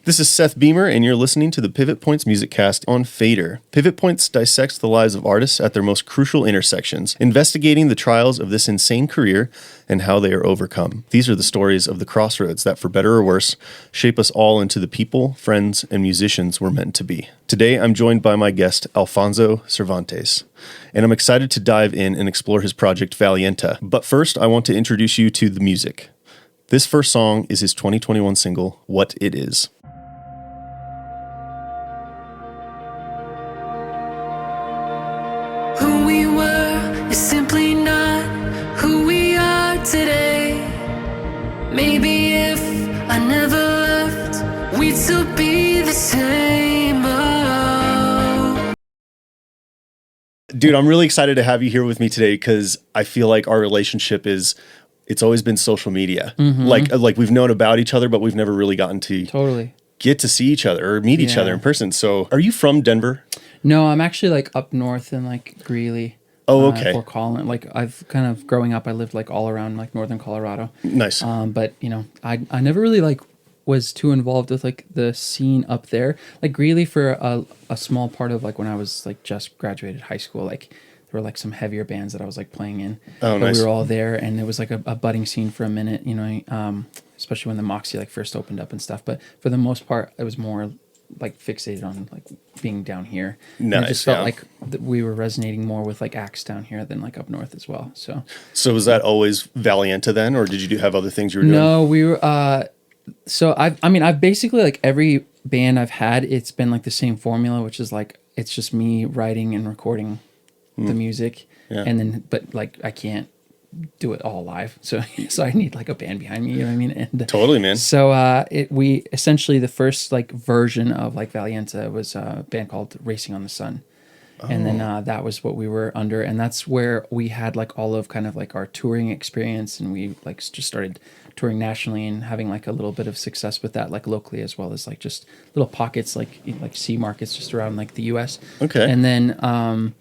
This is Seth Beamer, and you're listening to the Pivot Points Music Cast on faidr. Pivot Points dissects the lives of artists at their most crucial intersections, investigating the trials of this insane career and how they are overcome. These are the stories of the crossroads that, for better or worse, shape us all into the people, friends, and musicians we're meant to be. Today, I'm joined by my guest, Alfonso Cervantes, and I'm excited to dive in and explore his project, Valienta. But first, I want to introduce you to the music. This first song is his 2021 single, What It Is. Who we were is simply not who we are today. Maybe if I never left, we'd still be the same. Oh. Dude, I'm really excited to have you here with me today because I feel like our relationship it's always been social media. Mm-hmm. Like we've known about each other, but we've never really gotten to get to see each other or meet each other in person. So are you from Denver? No, I'm actually like up north in like Greeley. Oh, okay. Fort Collins. Like I've kind of growing up, I lived like all around like northern Colorado. Nice. But you know, I never really like was too involved with like the scene up there. Like Greeley for a small part of like when I was like just graduated high school, like there were like some heavier bands that I was like playing in. Oh, nice. We were all there, and there was like a budding scene for a minute, you know, especially when the Moxie like first opened up and stuff. But for the most part, it was more like fixated on like being down here. Nice. And I just felt like we were resonating more with like acts down here than like up north as well. So was that always Valienta then, or did you have other things you were doing? No, we were. So I've basically like every band I've had, it's been like the same formula, which is like it's just me writing and recording the music, and then but like I can't do it all live, so I need like a band behind me, you know what I mean? And totally, man. So we essentially the first like version of like Valienta was a band called Racing on the Sun. And then that was what we were under, and that's where we had like all of kind of like our touring experience, and we like just started touring nationally and having like a little bit of success with that, like locally as well as like just little pockets like C markets just around like the U.S. Okay. And then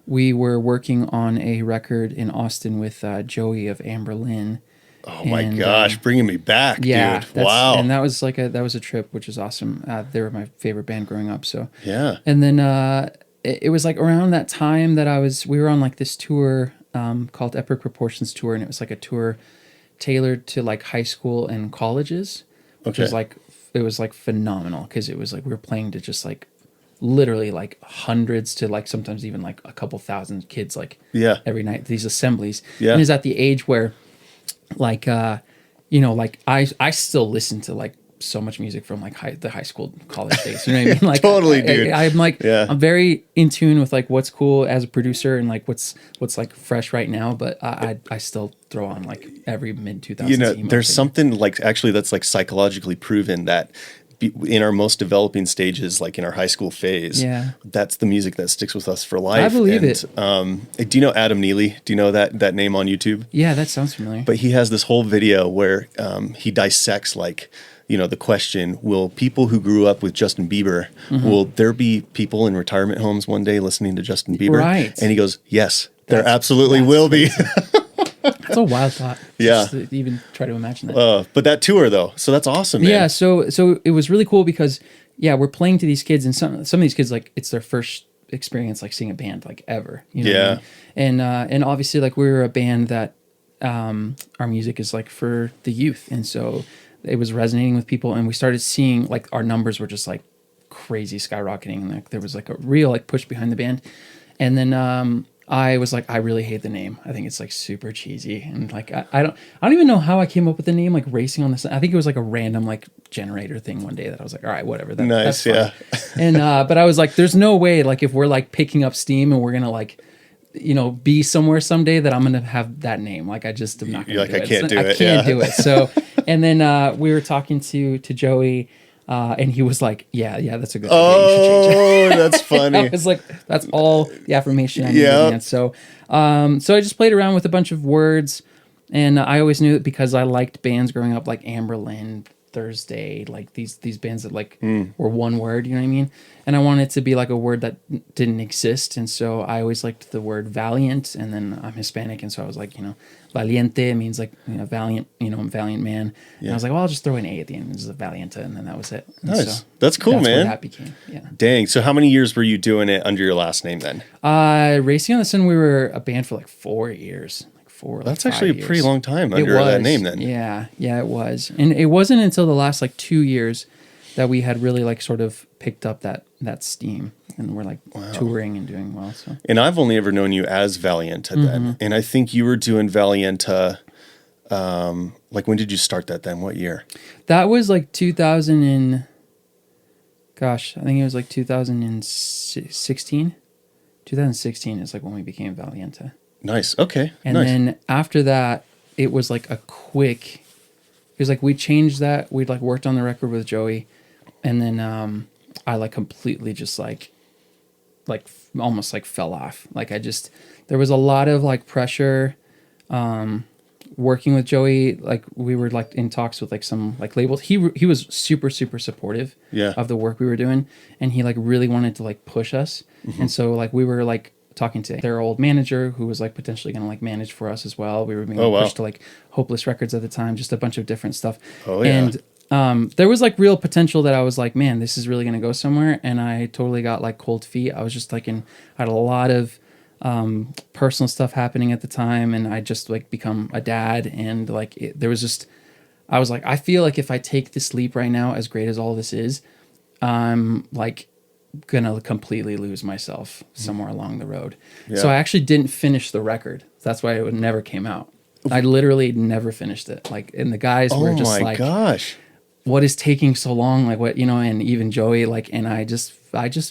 we were working on a record in Austin with Joey of Amberlin. Oh my gosh, bringing me back, dude. Wow. And that was like that was a trip, which is awesome. They were my favorite band growing up. So yeah. And then it was like around that time that we were on like this tour called Epic Proportions Tour, and it was like a tour tailored to like high school and colleges, which was like, it was like phenomenal because it was like we were playing to just like literally like hundreds to like sometimes even like a couple thousand kids like every night, these assemblies. And is at the age where like you know, like I still listen to like so much music from like the high school college days, you know what I mean? Like totally, dude. I'm like I'm very in tune with like what's cool as a producer and like what's like fresh right now, but I still throw on like every mid 2000s. You know, there's something like actually that's like psychologically proven that in our most developing stages, like in our high school phase, that's the music that sticks with us for life. I believe it. Do you know Adam Neely? Do you know that name on YouTube? Yeah, that sounds familiar. But he has this whole video where he dissects like, you know, the question, will people who grew up with Justin Bieber, will there be people in retirement homes one day listening to Justin Bieber? Right. And he goes, yes, there absolutely will be. That's a wild thought. Just to even try to imagine that. But that tour though, so that's awesome, man. Yeah, so it was really cool because we're playing to these kids, and some of these kids like it's their first experience like seeing a band like ever. You know what I mean? And obviously like we were a band that our music is like for the youth, and so it was resonating with people, and we started seeing like our numbers were just like crazy skyrocketing, and like there was like a real like push behind the band. And then I was like, I really hate the name. I think it's like super cheesy, and like I don't even know how I came up with the name like Racing on the Sun. I think it was like a random like generator thing one day that I was like, all right, whatever. Nice, that's fine. And but I was like, there's no way like if we're like picking up steam and we're gonna like, you know, be somewhere someday that I'm gonna have that name. Like I just am not gonna like, do it. I can't do it. I can't do it. So and then we were talking to Joey. And he was like, yeah, that's a good idea. You should change it. That's funny. I was like, that's all the affirmation I needed. And so I just played around with a bunch of words, and I always knew that because I liked bands growing up like Amberlin, Thursday, like these bands that like were one word, you know what I mean? And I wanted it to be like a word that didn't exist. And so I always liked the word valiant, and then I'm Hispanic. And so I was like, Valiente means like, valiant, valiant man. And I was like, well, I'll just throw an A at the end. This is a Valienta. And then that was it. And nice. So that's cool, man. What that became. Yeah. Dang. So how many years were you doing it under your last name then? Racing on the Sun, we were a band for like 4 years. That's actually a pretty long time under that name then. Yeah, it was. And it wasn't until the last like 2 years that we had really like sort of picked up that steam, and we're like touring and doing well. So. And I've only ever known you as Valienta then. And I think you were doing Valienta, like when did you start that then? What year? That was like 2000 and, gosh, I think it was like 2016. 2016 is like when we became Valienta. Nice. Okay. And then after that, it was like a quick. It was like we changed that. We'd like worked on the record with Joey, and then I like completely just like almost like fell off. Like there was a lot of like pressure. Working with Joey, like we were like in talks with like some like labels. He was super supportive of the work we were doing, and he like really wanted to like push us. And so like we were like talking to their old manager who was like potentially going to like manage for us as well. We were being pushed to like Hopeless Records at the time, just a bunch of different stuff. And there was like real potential that I was like, man, this is really going to go somewhere. And I totally got like cold feet. I was just like I had a lot of personal stuff happening at the time, and I just like become a dad, and like there was just, I was like, I feel like if I take this leap right now, as great as all this is, I'm like gonna completely lose myself somewhere along the road. So I actually didn't finish the record. That's why it never came out. I literally never finished it. Like, and the guys were just like, gosh, what is taking so long? Like what, and even Joey, like, and I just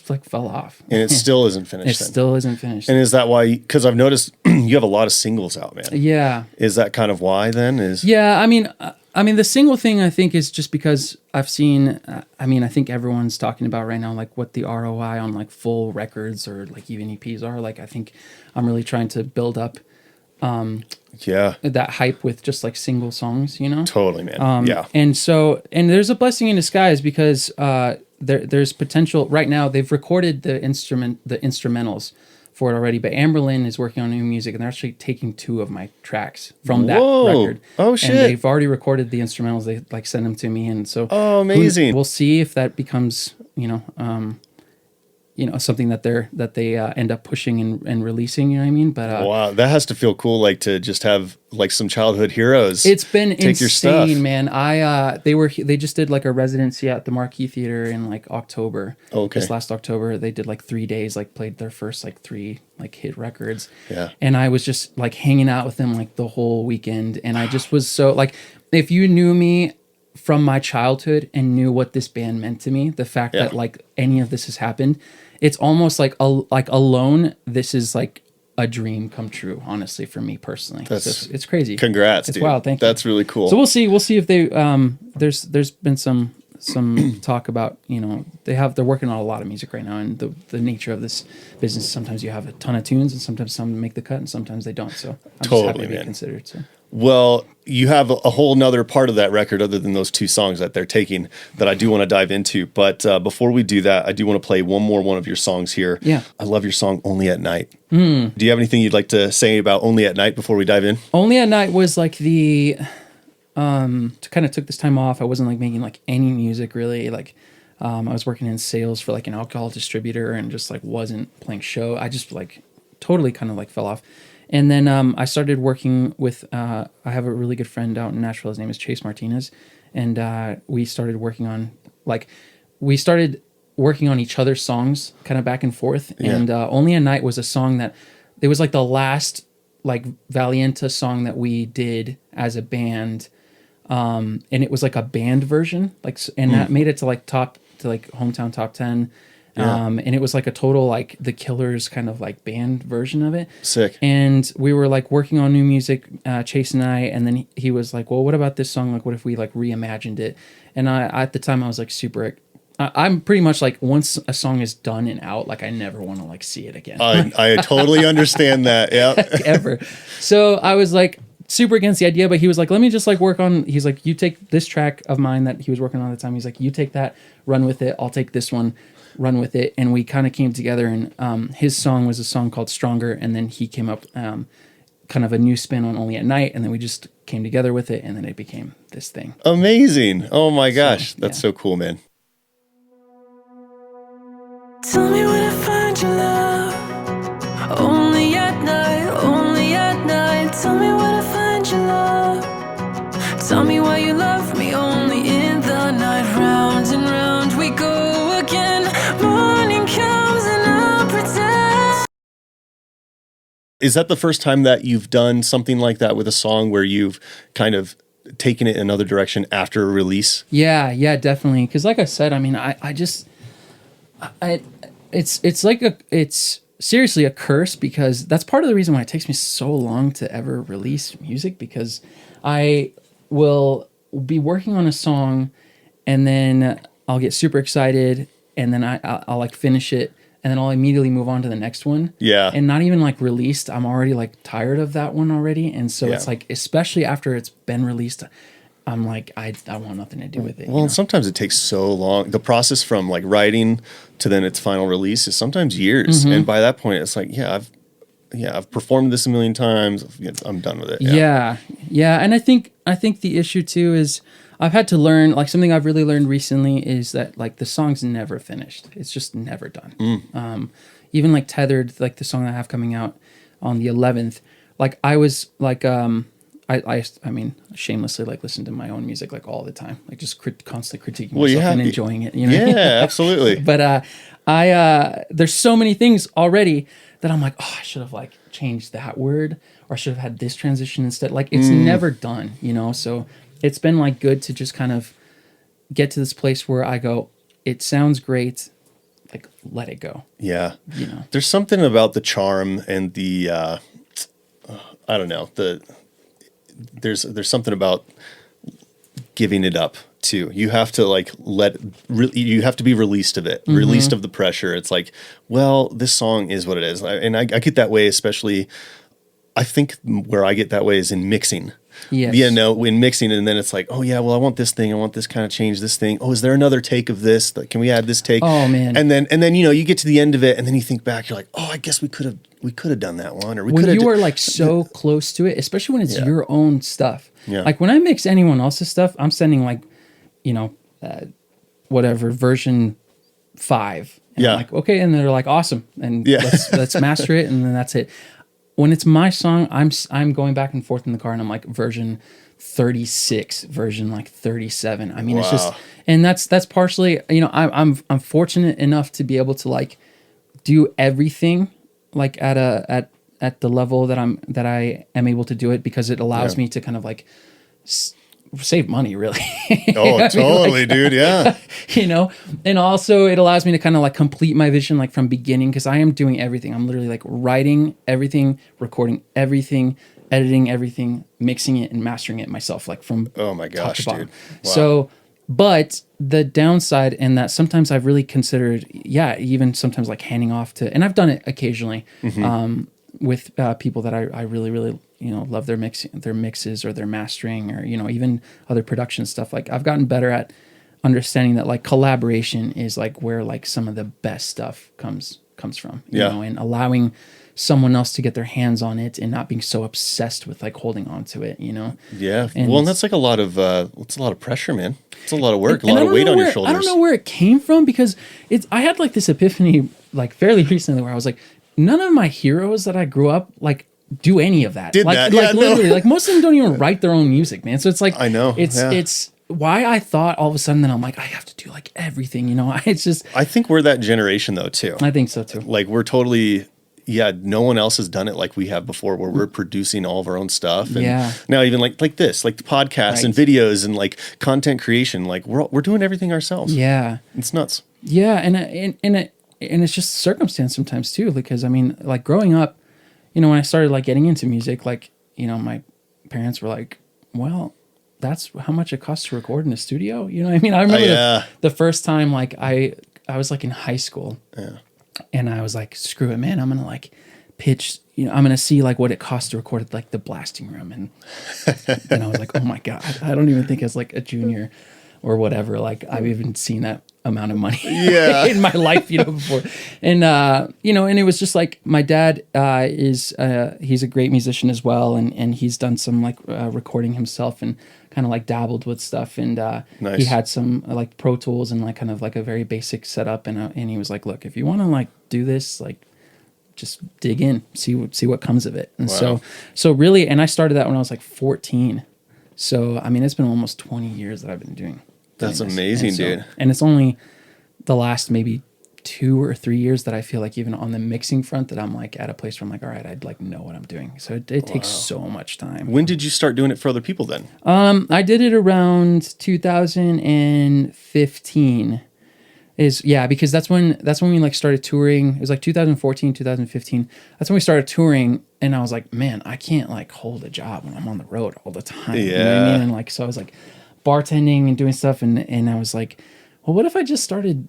like fell off. And it still isn't finished. Still isn't finished. And is that why, because I've noticed you have a lot of singles out, man. Yeah. Is that kind of why then? Yeah. I mean, the single thing I think is just because I've seen, I think everyone's talking about right now, like what the ROI on like full records or like even EPs are. Like, I think I'm really trying to build up that hype with just like single songs, Totally, man. And so, and there's a blessing in disguise because there's potential right now. They've recorded the instrumentals for it already, but Amberlin is working on new music, and they're actually taking 2 of my tracks from that record. Oh shit! And they've already recorded the instrumentals. They like send them to me, and so amazing. We'll see if that becomes something that they end up pushing and releasing. You know what I mean? But wow, that has to feel cool. Like to just have like some childhood heroes. It's been take your stuff. Insane, man. They just did like a residency at the Marquee Theater in like October. Okay. This last October, they did like 3 days, like played their first like 3 like hit records. Yeah. And I was just like hanging out with them like the whole weekend, and I just was so like, if you knew me from my childhood and knew what this band meant to me, the fact that like any of this has happened, it's almost like alone. This is like a dream come true, honestly, for me personally. It's crazy. Congrats, it's dude. wild. Thank you. That's really cool. So we'll see if they there's been some talk about, they're working on a lot of music right now, and the nature of this business, sometimes you have a ton of tunes and sometimes some make the cut and sometimes they don't. So I'm just happy to be considered. So. Well, you have a whole nother part of that record other than those 2 songs that they're taking that I do want to dive into. But before we do that, I do want to play one of your songs here. Yeah. I love your song, Only at Night. Do you have anything you'd like to say about Only at Night before we dive in? Only at Night was like to kind of took this time off. I wasn't like making like any music really. Like I was working in sales for like an alcohol distributor and just like wasn't playing show. I just like totally kind of like fell off. And then I started working with, I have a really good friend out in Nashville. His name is Chase Martinez. And we started working on each other's songs kind of back and forth. Yeah. And Only a Night was a song that, it was like the last like Valienta song that we did as a band. And it was like a band version, like, and that made it to like hometown top 10. Yeah. And it was like a total like the Killers kind of like band version of it. Sick. And we were like working on new music, Chase and I, and then he was like, well, what about this song? Like, what if we like reimagined it? And I at the time I was like super, I'm pretty much like, once a song is done and out, like I never want to like see it again. I totally understand that. Yeah. Ever. So I was like, super against the idea, but he was like, let me just like work on, he's like, you take this track of mine that he was working on at the time. He's like, you take that, run with it. I'll take this one, run with it. And we kind of came together, and his song was a song called Stronger. And then he came up kind of a new spin on Only at Night. And then we just came together with it. And then it became this thing. Amazing. Oh my gosh. That's so cool, man. Tell me where to find your love. Only at night, only at night. Tell me where to find your love. Tell me why you love me only in the night. Round and round we go again. Morning comes and I'll pretend. Is that the first time that you've done something like that with a song where you've kind of taken it another direction after a release? Yeah, definitely. Because like I said, I mean, it's seriously a curse, because that's part of the reason why it takes me so long to ever release music, because I will be working on a song and then I'll get super excited and then I'll like finish it and then I'll immediately move on to the next one. Yeah. And not even like released, I'm already like tired of that one already. And so it's like, especially after it's been released, I'm like, I want nothing to do with it. Well, and sometimes it takes so long. The process from like writing to then its final release is sometimes years. Mm-hmm. And by that point, it's like, I've performed this a million times. I'm done with it. Yeah. And I think the issue too is I've had to learn, like something I've really learned recently is that like the song's never finished. It's just never done. Even like Tethered, like the song that I have coming out on the 11th, like I was like, I mean, shamelessly like listen to my own music like all the time, like just constantly critiquing myself and enjoying it. You know? Yeah, absolutely. But there's so many things already that I'm like, oh, I should have like changed that word, or I should have had this transition instead. Like it's never done, you know. So it's been like good to just kind of get to this place where I go, it sounds great, like let it go. Yeah, you know. There's something about the charm and the I don't know, there's something about giving it up too. You have to like you have to be released of it, released of the pressure. It's like, well, this song is what it is. And I get that way, especially I think where I get that way is in mixing. Yes. Yeah, no, in mixing, and then it's like, oh yeah, well, I want this thing, I want this kind of change, this thing. Oh, is there another take of this? Like, can we add this take? Oh man. And then you know, you get to the end of it, and then you think back, you're like, oh, I guess we could have done that one, or we could have. You are like so close to it, especially when it's your own stuff. Yeah. Like when I mix anyone else's stuff, I'm sending like, you know, whatever version 5. And I'm like, okay, and they're like, awesome, and let's master it, and then that's it. When it's my song, I'm going back and forth in the car, and I'm like version 36, version like 37. I mean, it's just, and that's partially, you know, I'm fortunate enough to be able to like do everything like at the level that I am able to do it, because it allows me to kind of like save money, really. Oh, totally, like, dude. Yeah. You know, and also it allows me to kind of like complete my vision, like from beginning, because I am doing everything. I'm literally like writing everything, recording everything, editing everything, mixing it and mastering it myself, like from oh my gosh, top to dude. bottom. Wow. So, but the downside in that sometimes I've really considered, even sometimes like handing off to, and I've done it occasionally, with people that I really, really, you know, love their mixes or their mastering, or, you know, even other production stuff. Like I've gotten better at understanding that like collaboration is like where like some of the best stuff comes from, you know, and allowing someone else to get their hands on it and not being so obsessed with like holding on to it, you know? Yeah. And that's like a lot of, it's a lot of pressure, man. It's a lot of work, a lot of weight on your shoulders. I don't know where it came from, because I had like this epiphany like fairly recently where I was like, none of my heroes that I grew up like do any of that. Literally, like most of them don't even write their own music, man. So it's like, I know. It's why I thought all of a sudden that I'm like, I have to do like everything, you know? It's just, I think we're that generation though, too. I think so too. Like we're totally, no one else has done it like we have before, where we're producing all of our own stuff. And now even like this, like the podcasts and videos and like content creation, like we're doing everything ourselves. Yeah. It's nuts. Yeah. And it's just circumstance sometimes too, because I mean, like growing up, you know, when I started like getting into music, like, you know, my parents were like, well, that's how much it costs to record in a studio. You know what I mean? I remember the first time, like I was like in high school, and I was like, screw it, man. I'm going to like pitch, I'm going to see like what it costs to record at like the blasting room. And I was like, oh my God, I don't even think as like a junior or whatever, like I've even seen that amount of money in my life, before. And, and it was just like, my dad he's a great musician as well. And he's done some like recording himself and kind of like dabbled with stuff. And nice. He had some like Pro Tools and like kind of like a very basic setup. And he was like, look, if you want to like do this, like just dig in, see what comes of it. And so really, and I started that when I was like 14. So, I mean, it's been almost 20 years that I've been doing That's this. amazing, dude. And it's only the last maybe 2 or 3 years that I feel like even on the mixing front that I'm like at a place where I'm like, all right, I'd like know what I'm doing. So it takes so much time. When did you start doing it for other people then? I did it around 2015. Because that's when we like started touring. It was like 2014, 2015. That's when we started touring, and I was like, man, I can't like hold a job when I'm on the road all the time. Yeah. You know what I mean? And like, so I was like bartending and doing stuff, and I was like, well, what if I just started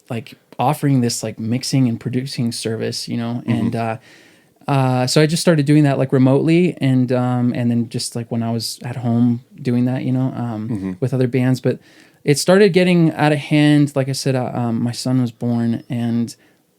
like offering this like mixing and producing service, And so I just started doing that like remotely, and then just like when I was at home doing that, with other bands, but it started getting out of hand. Like I said, my son was born, and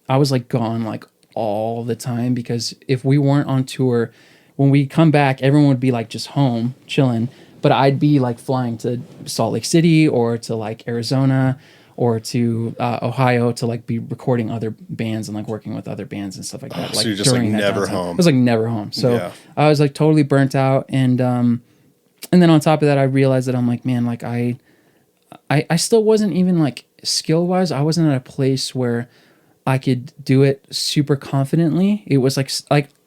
I was like gone like all the time, because if we weren't on tour, when we come back, everyone would be like just home chilling, but I'd be like flying to Salt Lake City or to like Arizona or to Ohio to like be recording other bands and like working with other bands and stuff like that. So like you're just like never downtime. home. I was like never home. So I was like totally burnt out. And then on top of that, I realized that I'm like, man, like I still wasn't even like skill wise. I wasn't at a place where I could do it super confidently. It was like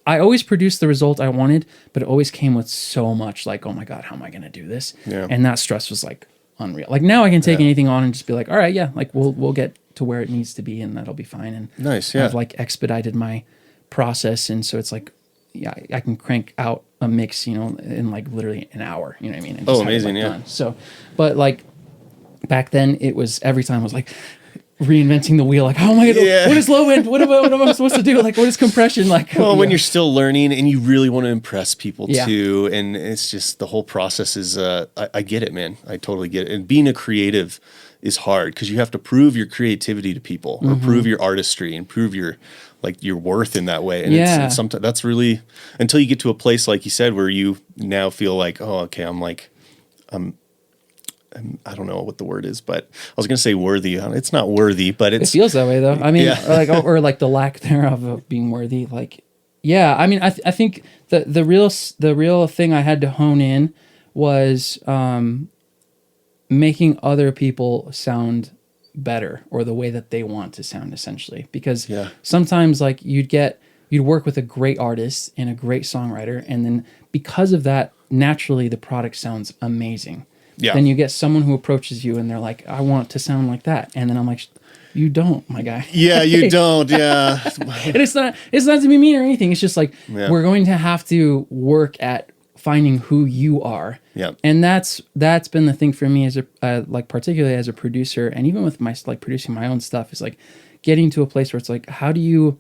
I always produced the result I wanted, but it always came with so much like, oh my God, how am I going to do this? Yeah. And that stress was like unreal. Like now I can take anything on and just be like, all right, yeah, like we'll get to where it needs to be, and that'll be fine. And nice, yeah. I've like expedited my process, and so it's like, yeah, I can crank out a mix, in like literally an hour. You know what I mean? And just amazing, have it, like, yeah. done. So, but like back then, it was every time I was like reinventing the wheel. Like, how am I gonna? What is low end? What am I supposed to do? Like, what is compression? Like, well, when you're still learning and you really want to impress people too, and it's just the whole process is. I get it, man. I totally get it. And being a creative is hard because you have to prove your creativity to people, or prove your artistry, and prove your worth in that way. And it's sometimes that's really until you get to a place like you said where you now feel like, oh, okay, I don't know what the word is, but I was going to say worthy. It's not worthy, but it feels that way though. I mean, or like the lack thereof of being worthy. Like, yeah, I mean, I think the real thing I had to hone in was making other people sound better, or the way that they want to sound, essentially. Because sometimes like you'd work with a great artist and a great songwriter, and then because of that, naturally the product sounds amazing. Yeah. Then you get someone who approaches you and they're like, I want to sound like that. And then I'm like, you don't, my guy. Yeah, you don't. Yeah. And it's not to be mean or anything. It's just like, we're going to have to work at finding who you are. Yeah. And that's been the thing for me as like particularly as a producer, and even with my like producing my own stuff, is like getting to a place where it's like, how do you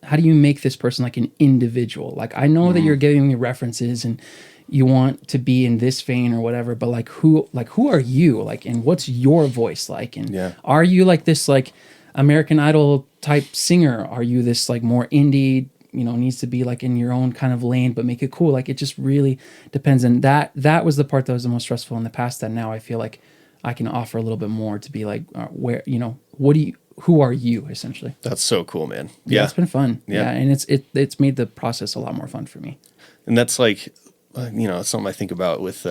make this person like an individual? Like, I know that you're giving me references and you want to be in this vein or whatever, but like who are you? Like, and what's your voice like? And are you like this like American Idol type singer? Are you this like more indie, needs to be like in your own kind of lane, but make it cool? Like, it just really depends. And that was the part that was the most stressful in the past, that now I feel like I can offer a little bit more to be like, who are you, essentially? That's so cool, man. Yeah, it's been fun. Yeah. And it's made the process a lot more fun for me. And that's like, it's something I think about with,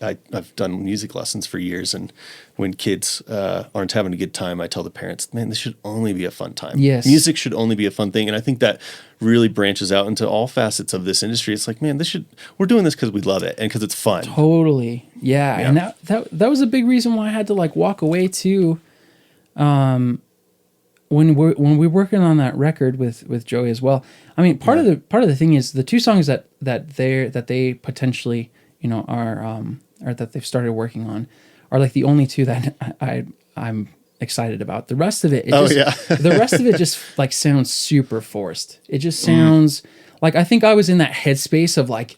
I've done music lessons for years, and when kids aren't having a good time, I tell the parents, man, this should only be a fun time. Yes. Music should only be a fun thing. And I think that really branches out into all facets of this industry. It's like, man, we're doing this because we love it and because it's fun. Totally. Yeah. And that was a big reason why I had to like walk away too. When we're working on that record with Joey as well. I mean, part of the thing is the two songs that they potentially are or that they've started working on are like the only two that I'm excited about. The rest of it, the rest of it just like sounds super forced. It just sounds like, I think I was in that headspace of like,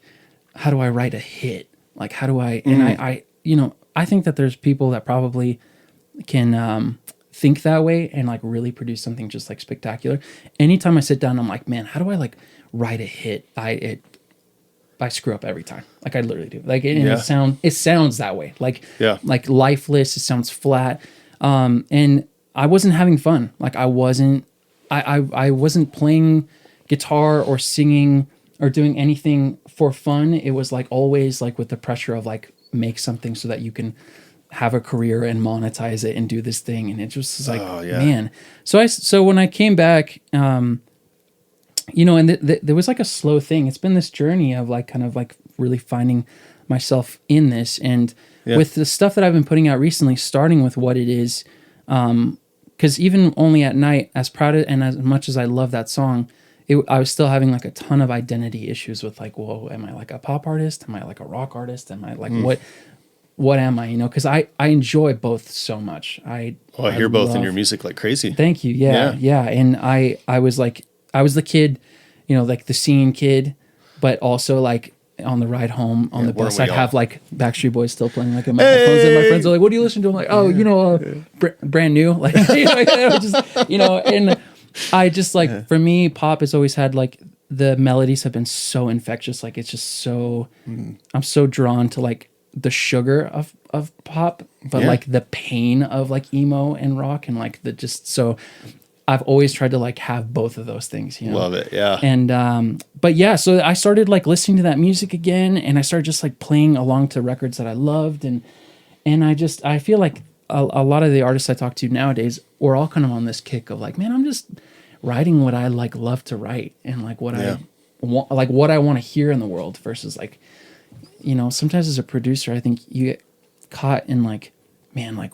how do I write a hit? Like, how do I, and I, you know, I think that there's people that probably can think that way and like really produce something just like spectacular. Anytime I sit down, I'm like, man, how do I like write a hit? I screw up every time. Like I literally do. Like it sounds that way. Like like lifeless. It sounds flat. And I wasn't having fun. Like I wasn't playing guitar or singing or doing anything for fun. It was like always like with the pressure of like make something so that you can have a career and monetize it and do this thing. And it just was like, man. So when I came back, you know, and there was like a slow thing. It's been this journey of like kind of like really finding myself in this. And with the stuff that I've been putting out recently, starting with What It Is, because even Only at Night, as proud of, and as much as I love that song, I was still having like a ton of identity issues with like, whoa, am I like a pop artist? Am I like a rock artist? Am I like what am I? You know, because I enjoy both so much. I hear both in your music like crazy. Thank you. Yeah. And I was like, I was the kid, you know, like the scene kid, but also like on the ride home on the bus, I'd have like Backstreet Boys still playing like in my headphones, and my friends are like, "What do you listen to?" I'm like, "Oh, you know, brand new," like you know, and I just like for me, pop has always had like the melodies have been so infectious, like it's just so I'm so drawn to like the sugar of pop, but like the pain of like emo and rock, and like the just so. I've always tried to like have both of those things, you know? Love it. Yeah. And, but yeah, so I started like listening to that music again, and I started just like playing along to records that I loved. And I feel like a lot of the artists I talk to nowadays, we're all kind of on this kick of like, man, I'm just writing what I like love to write, and like what I want, like what I want to hear in the world, versus like, you know, sometimes as a producer, I think you get caught in like, man, like,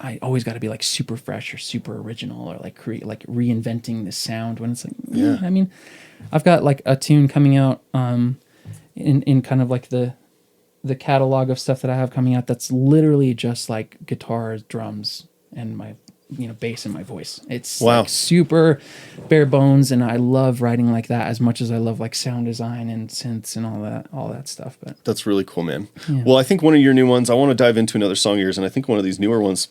I always got to be like super fresh or super original, or like create like reinventing the sound, when it's like, I mean, I've got like a tune coming out in kind of like the catalog of stuff that I have coming out that's literally just like guitar, drums, and my, you know, bass and my voice. It's like super bare bones, and I love writing like that as much as I love like sound design and synths and all that stuff. But that's really cool, man. Well, I think one of your new ones, I want to dive into another song of yours, and I think one of these newer ones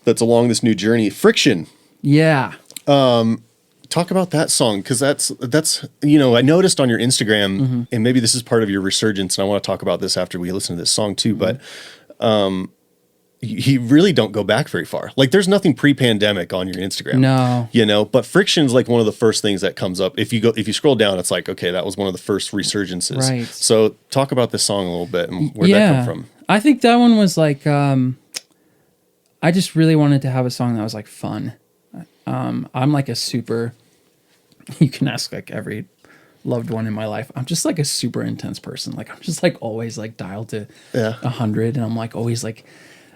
that's along this new journey, Friction. Yeah. Talk about that song, because that's you know, I noticed on your Instagram, and maybe this is part of your resurgence, and I want to talk about this after we listen to this song too, but you really don't go back very far. Like there's nothing pre-pandemic on your Instagram. No. You know, but Friction's like one of the first things that comes up. If you scroll down, it's like, okay, that was one of the first resurgences. Right. So talk about this song a little bit and where'd that come from. I think that one was like, I just really wanted to have a song that was like fun. I'm like a super, you can ask like every loved one in my life. I'm just like a super intense person. Like I'm just like always like dialed to 100, and I'm like always like,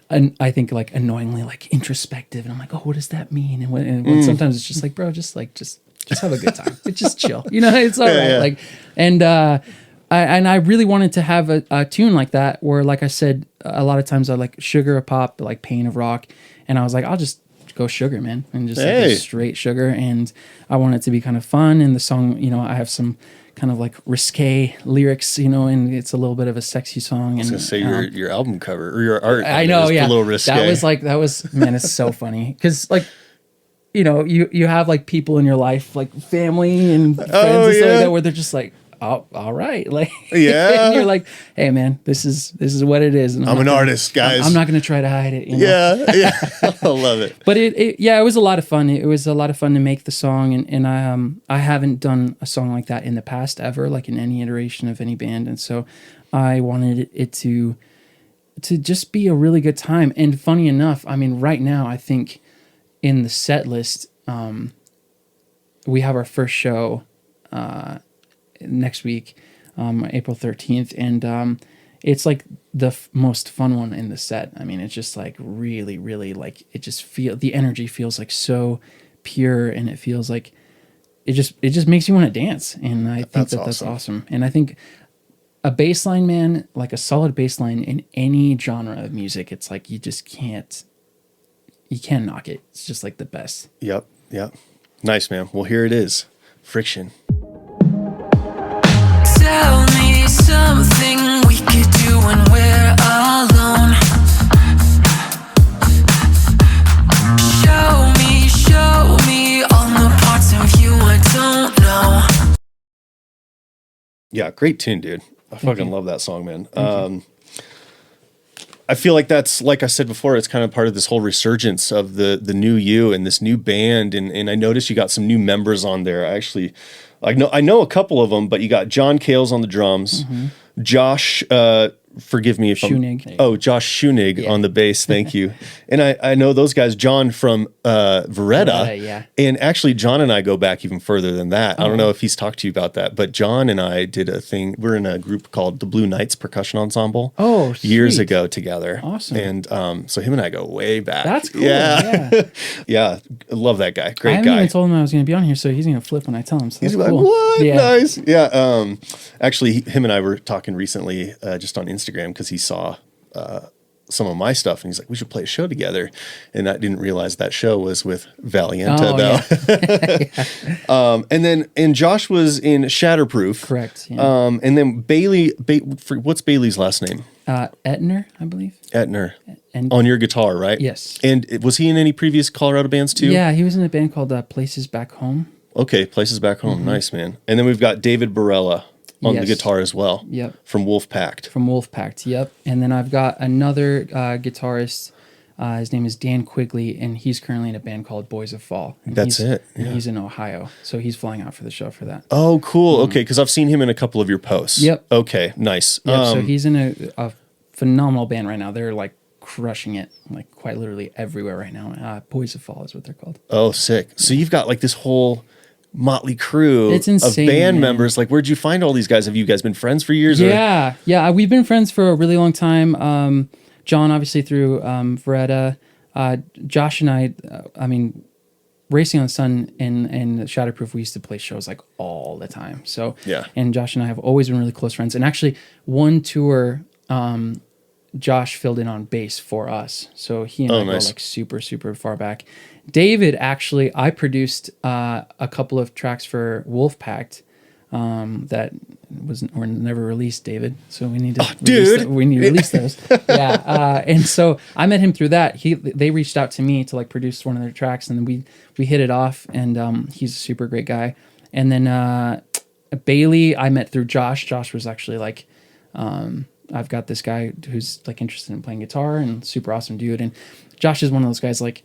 and I think like annoyingly like introspective, and I'm like, oh, what does that mean? And when sometimes it's just like, bro, just have a good time. It's just chill, you know. It's all right. Like, and I really wanted to have a tune like that, where like I said, a lot of times I like sugar of pop, like pain of rock, and I was like, I'll just go sugar, man, and just like straight sugar. And I want it to be kind of fun. And the song, you know, I have some kind of like risque lyrics, you know, and it's a little bit of a sexy song. I was and gonna say your album cover or your art. I know, a little risque. That was man, it's so funny, because like, you know, you have like people in your life, like family and friends and stuff like that, where they're just like, oh, all right, like, and you're like, hey man, this is what it is. And I'm an artist, guys. I'm not gonna try to hide it. You know? I love it. But it was a lot of fun. It was a lot of fun to make the song, and I haven't done a song like that in the past ever, like in any iteration of any band, and so I wanted it to just be a really good time. And funny enough, I mean, right now I think in the set list, we have our first show next week, April 13th, and it's like the most fun one in the set. I mean, it's just like really, really like, it just the energy feels like so pure, and it feels like it just makes you want to dance. And I think that's awesome. And I think a bass line, man, like a solid bass line in any genre of music, it's like you just can't you can't knock it. It's just like the best. Yep. Nice, man. Well, here it is. Friction. Tell me something we could do when we're alone. Show me all the parts of you I don't know. Yeah, great tune, dude. I fucking love that song, man. I feel like that's, like I said before, it's kind of part of this whole resurgence of the new you and this new band. And I noticed you got some new members on there. I know a couple of them, but you got John Kales on the drums, Josh, forgive me if Schunig. Josh Schunig on the bass. Thank you. And I know those guys, John from Valienta. Yeah. And actually, John and I go back even further than that. I don't know if he's talked to you about that, but John and I did a thing. We're in a group called the Blue Knights Percussion Ensemble. Oh, years sweet. ago together. Awesome. And so him and I go way back. That's cool. Yeah. Yeah. I love that guy. Great I haven't guy. even told him I was going to be on here, so he's going to flip when I tell him. So He's that's like, cool. what? Yeah. Nice. Yeah. Actually, him and I were talking recently just on Instagram because he saw some of my stuff and he's like, we should play a show together. And I didn't realize that show was with Valienta though. Yeah. And Josh was in Shatterproof. Correct. Yeah. And then Bailey, what's Bailey's last name? Etner, I believe. Etner. And On your guitar, right? Yes. And was he in any previous Colorado bands too? Yeah, he was in a band called Places Back Home. Okay, Places Back Home. Nice, man. And then we've got David Barella on the Yes. guitar as well. Yep. From Wolfpact. From Wolfpact, yep. And then I've got another guitarist. His name is Dan Quigley, and he's currently in a band called Boys of Fall. And That's it. And Yeah. he's in Ohio, so he's flying out for the show for that. Oh, cool. Okay, because I've seen him in a couple of your posts. Yep. Okay, nice. Yep, so he's in a phenomenal band right now. They're like crushing it, like quite literally everywhere right now. Boys of Fall is what they're called. Oh, sick. So you've got like this whole motley crew It's insane, of band man. members. Like, where'd you find all these guys? Have you guys been friends for years? Yeah. We've been friends for a really long time. John, obviously, through Veretta. Josh and I mean, Racing on the Sun and Shatterproof, we used to play shows like all the time. So, Yeah. And Josh and I have always been really close friends. And actually, one tour, Josh filled in on bass for us. So he and I nice. go like super, super far back. David, actually, I produced a couple of tracks for Wolfpact that were never released, David. So we need to release those. Yeah. And so I met him through that. They reached out to me to like produce one of their tracks, and then we hit it off, and he's a super great guy. And then Bailey, I met through Josh. Josh was actually like, I've got this guy who's like interested in playing guitar and super awesome dude. And Josh is one of those guys, like,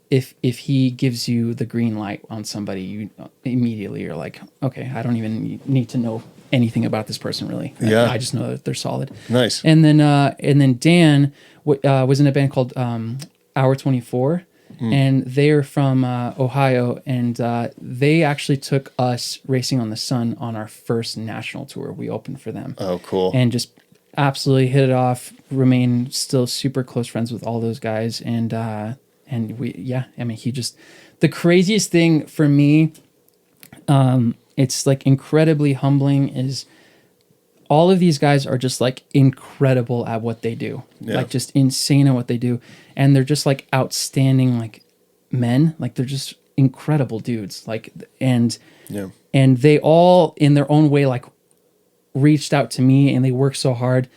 if he gives you the green light on somebody, you immediately you're like, okay, I don't even need to know anything about this person really. Yeah. I just know that they're solid. Nice. And then Dan was in a band called Hour 24, and they're from Ohio, and they actually took us Racing on the Sun on our first national tour. We opened for them. Oh, cool. And just absolutely hit it off. Remain still super close friends with all those guys, and the craziest thing for me, it's like incredibly humbling, is all of these guys are just like incredible at what they do, like just insane at what they do. And they're just like outstanding, like men, like they're just incredible dudes. Like, and they all in their own way, like reached out to me, and they work so hard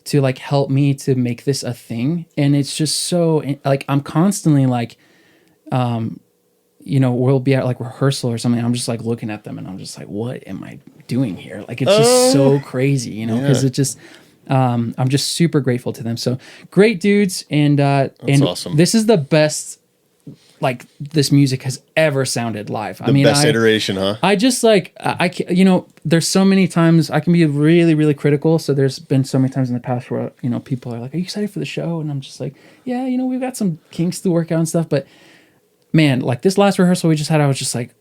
to like help me to make this a thing. And it's just so like, I'm constantly like, we'll be at like rehearsal or something. I'm just like looking at them, and I'm just like, what am I doing here? Like, it's just so crazy, because it just, I'm just super grateful to them. So great dudes. And That's awesome. This is the best, like, this music has ever sounded live. Best iteration, huh? I just like, there's so many times I can be really, really critical. So there's been so many times in the past where, people are like, are you excited for the show? And I'm just like, yeah, we've got some kinks to work out and stuff. But man, like this last rehearsal we just had, I was just like,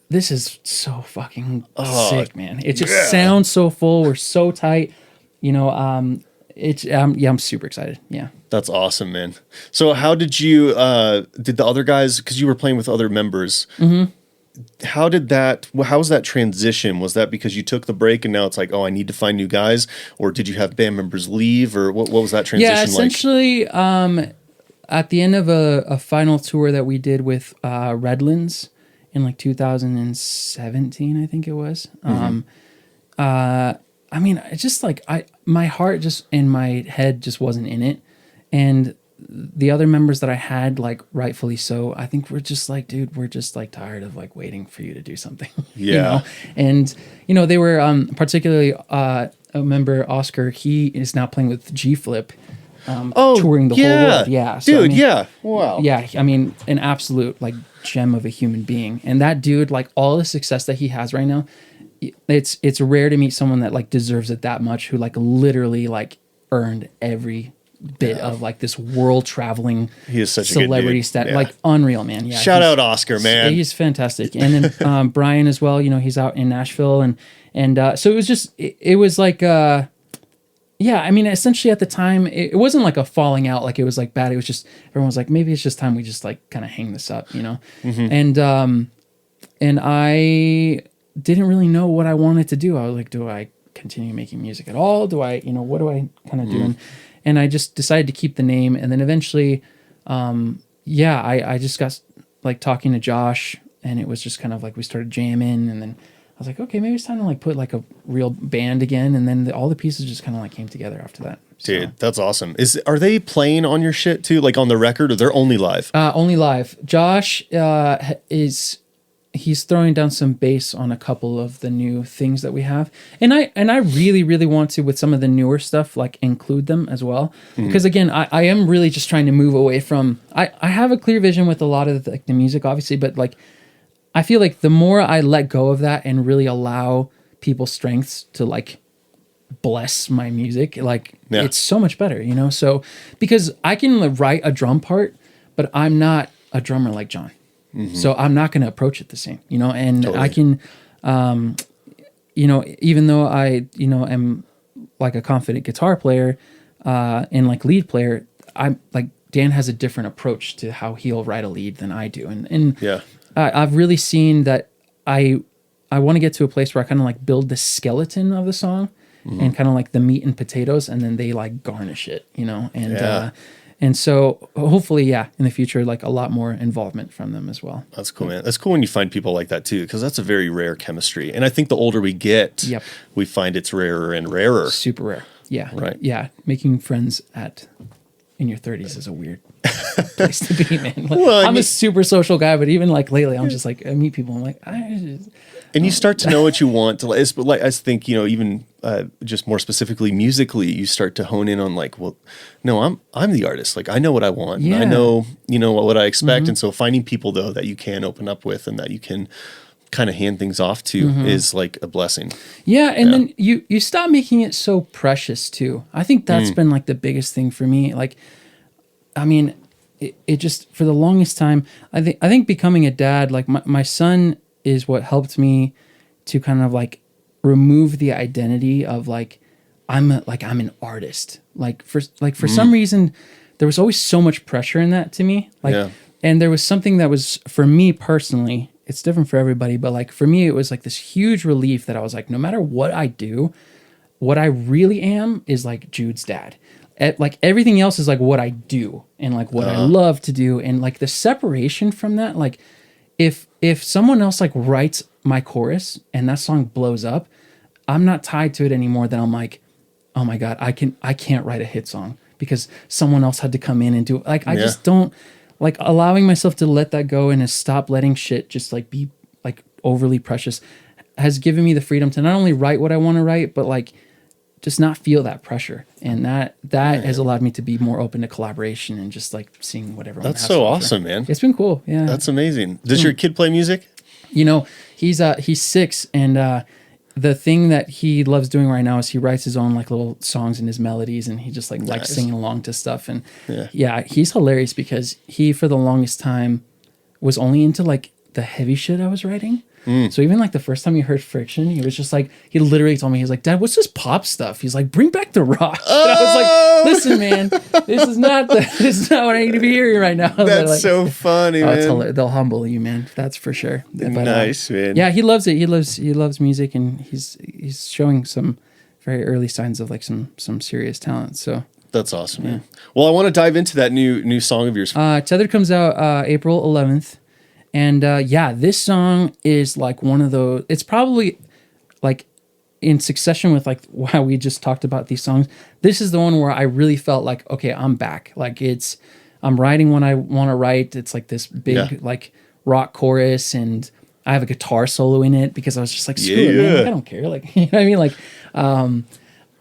this is so fucking sick, man. It just sounds so full. We're so tight. I'm super excited. Yeah. That's awesome, man. So how did you, did the other guys, because you were playing with other members, how was that transition? Was that because you took the break and now it's like, oh, I need to find new guys? Or did you have band members leave? Or what was that transition like? Yeah, essentially, at the end of a final tour that we did with Redlands in like 2017, I think it was. I mean, it's just like my heart just in my head just wasn't in it, and the other members that I had, like rightfully so, I think we're just like, dude, we're just like tired of like waiting for you to do something. Yeah. You know? And they were particularly a member, Oscar. He is now playing with G Flip. Touring the whole world. Yeah. So, dude, yeah. Wow. Yeah. I mean, an absolute like gem of a human being. And that dude, like all the success that he has right now, it's rare to meet someone that like deserves it that much, who like literally like earned every bit of like this world traveling he is such celebrity a good status. Like unreal, man. Yeah. Shout out Oscar, man. He's fantastic. And then Brian as well, he's out in Nashville and so it was just it was like yeah, I mean, essentially at the time, it wasn't like a falling out, like it was like bad. It was just, everyone was like, maybe it's just time we just like kind of hang this up, And I didn't really know what I wanted to do. I was like, do I continue making music at all? Do I, what do I kind of do? And I just decided to keep the name. And then eventually, I just got like talking to Josh, and it was just kind of like we started jamming, and then I was like, okay, maybe it's time to like put like a real band again. And then all the pieces just kind of like came together after that. Dude, that's awesome. Are they playing on your shit too? Like on the record, or they're only live? Only live. Josh he's throwing down some bass on a couple of the new things that we have. And I really, really want to, with some of the newer stuff, like include them as well. Because again, I am really just trying to move away from, I have a clear vision with a lot of the music, obviously, but like, I feel like the more I let go of that and really allow people's strengths to like bless my music, like it's so much better, So because I can write a drum part, but I'm not a drummer like John. So I'm not going to approach it the same, and totally. I can, even though I, am like a confident guitar player and like lead player, I'm like, Dan has a different approach to how he'll write a lead than I do. And yeah. I've really seen that I want to get to a place where I kind of like build the skeleton of the song and kind of like the meat and potatoes, and then they like garnish it, and so hopefully, in the future, like a lot more involvement from them as well. That's cool, man. That's cool when you find people like that too, because that's a very rare chemistry. And I think the older we get, we find it's rarer and rarer. Super rare. Yeah. Right. Yeah. Making friends in your 30s is a weirard place to be, man. Like, I'm a super social guy, but even like lately, I'm just like, I meet people, I'm like, and you start to know what you want to like. But like, I think, even just more specifically musically, you start to hone in on like, well, no, I'm the artist. Like I know what I want. Yeah. I know, what I expect. And so finding people though that you can open up with and that you can kind of hand things off to is like a blessing. Yeah. And then you stop making it so precious too. I think that's been like the biggest thing for me. Like, I mean, it just, for the longest time, I think becoming a dad, like my son is what helped me to kind of like remove the identity of like, I'm an artist. Like for some reason, there was always so much pressure in that to me. Like, and there was something that was, for me personally, it's different for everybody, but like for me, it was like this huge relief that I was like, no matter what I do, what I really am is like Jude's dad. Like everything else is like what I do and like what I love to do. And like the separation from that, like if someone else like writes my chorus and that song blows up, I'm not tied to it anymore. Then I'm like, oh my God, I can't write a hit song because someone else had to come in and do it. Like, I just don't like allowing myself to let that go and to stop letting shit just like be like overly precious has given me the freedom to not only write what I want to write, but like just not feel that pressure. And that has allowed me to be more open to collaboration and just like seeing what everyone has. That's so awesome, man. It's been cool. Yeah. That's amazing. Does your kid play music? He's 6, and the thing that he loves doing right now is he writes his own like little songs and his melodies, and he just like likes singing along to stuff. And he's hilarious because he, for the longest time, was only into like the heavy shit I was writing. So even like the first time he heard Friction, he was just like, he literally told me, he's like, Dad, what's this pop stuff? He's like, bring back the rock. And I was like, listen, man, this is not what I need to be hearing right now. That's like, so funny, man. They'll humble you, man. That's for sure. But, nice, man. Yeah, he loves it. He loves music, and he's showing some very early signs of like some serious talent. So That's awesome, man. Well, I want to dive into that new song of yours. Tethered comes out April 11th. And this song is like one of those, it's probably like in succession with like how we just talked about these songs. This is the one where I really felt like, okay, I'm back. Like I'm writing when I want to write. It's like this big like rock chorus, and I have a guitar solo in it because I was just like, screw it, man. Like, I don't care. Like, you know what I mean? Like,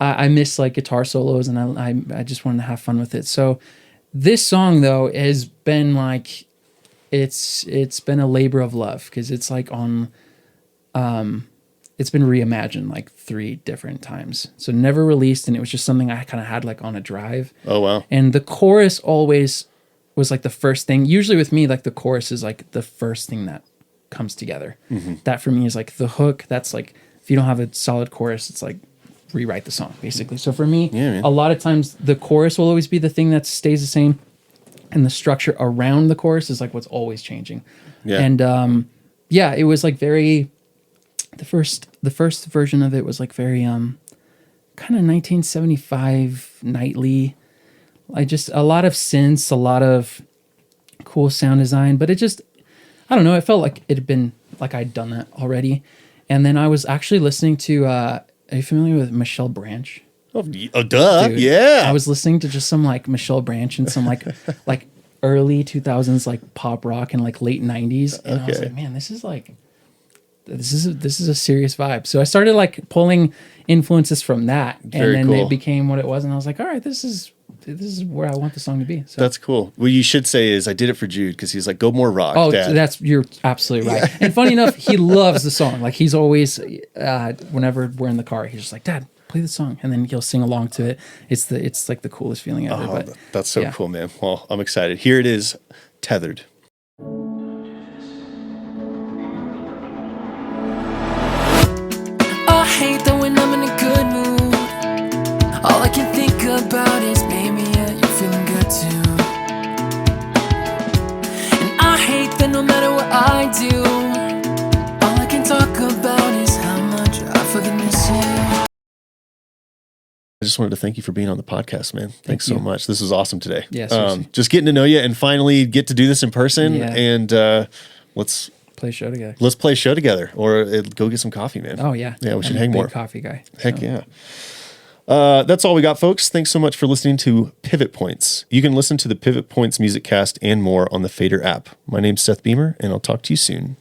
I miss like guitar solos, and I just wanted to have fun with it. So this song though has been like, it's been a labor of love because it's like on, it's been reimagined like 3 different times. So never released, and it was just something I kind of had like on a drive. Oh wow! And the chorus always was like the first thing. Usually with me, like the chorus is like the first thing that comes together. Mm-hmm. That for me is like the hook. That's like, if you don't have a solid chorus, it's like rewrite the song basically. So for me, a lot of times the chorus will always be the thing that stays the same, and the structure around the chorus is like what's always changing. Yeah. And it was like very, the first version of it was like very kind of 1975 nightly. A lot of synths, a lot of cool sound design, but it just, I don't know, it felt like it had been, like I'd done that already. And then I was actually listening to, are you familiar with Michelle Branch? Oh, duh. Dude, yeah. I was listening to just some like Michelle Branch and some like early 2000s like pop rock and like late 90s. And I was like, man, this is a serious vibe. So I started like pulling influences from that, and then it became what it was. And I was like, all right, this is where I want the song to be. So that's cool. What you should say is, I did it for Jude because he's like, go more rock. Oh, Dad. You're absolutely right. Yeah. And funny enough, he loves the song. Like he's always, whenever we're in the car, he's just like, Dad, play the song, and then he'll sing along to it. It's like the coolest feeling ever. But that's so cool, man. Well, I'm excited. Here it is, Tethered. I hate that when I'm in a good mood, all I can think about is maybe you're feeling good too. And I hate that no matter what I do, all I can talk about is how much I fucking miss you. I just wanted to thank you for being on the podcast, man. Thanks so much. This was awesome today. Yeah, just getting to know you and finally get to do this in person. Yeah. And let's play a show together. Let's play a show together, or go get some coffee, man. Oh yeah. Yeah, we should hang more. Coffee guy. Heck yeah. That's all we got, folks. Thanks so much for listening to Pivot Points. You can listen to the Pivot Points music cast and more on the Faidr app. My name's Seth Beamer, and I'll talk to you soon.